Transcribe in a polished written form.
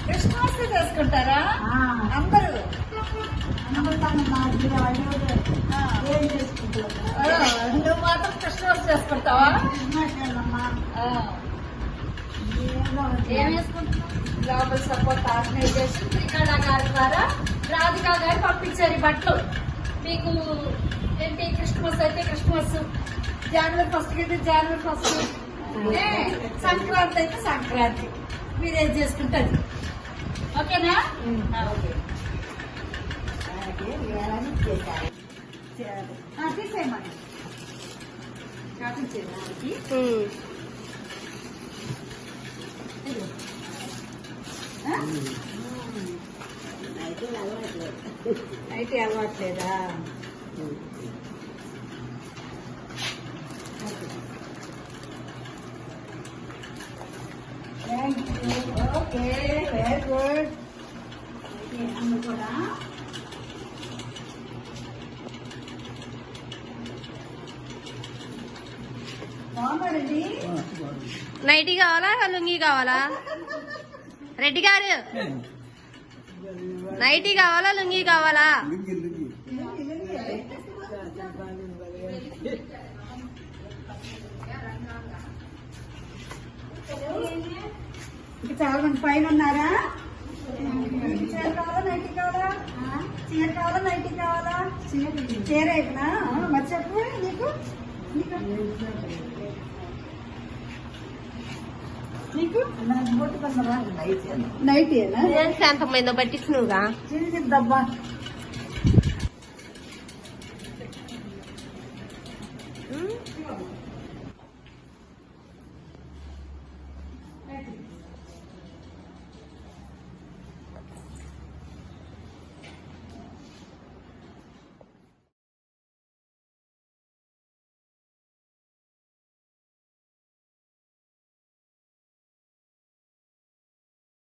Christmas చేసుకుంటారా అందరూ? నువ్వు మాత్రం క్రిస్మస్ చేసుకుంటావా? ఏం వేసుకుంటున్నావు? గ్లోబల్ సపోర్ట్ ఆర్గనైజేషన్ త్రికళ గారి ద్వారా రాధికా గారు పంపించారు ఈ బట్టలు మీకు. ఏంటి క్రిస్మస్ అయితే క్రిస్మస్, జనవరి 1 అయితే జనవరి 1, సంక్రాంతి అయితే సంక్రాంతి, మీరేం చేసుకుంటుంది. ఓకేనా? తీసేయమని షాపింగ్ చేయడానికి అయితే అలవాట్లేదా? Okay, very good. అమ్మ కూడా బాగున్నారండి. నైటీ కావాలా లుంగి కావాలా? రెడ్డి గారు నైటీ కావాలా లుంగి కావాలా? ఇంకా చాలా మంది పైన ఉన్నారా? చీర కావాలా నైటీ కావాలా? చీర కావాలా నైటీ కావాలా? చీర ఎక్కడా మరి చెప్పు. నీకు నీకు నైటీనా? శాంతమైందో పట్టించినవుగా చిన్నదబ్బా.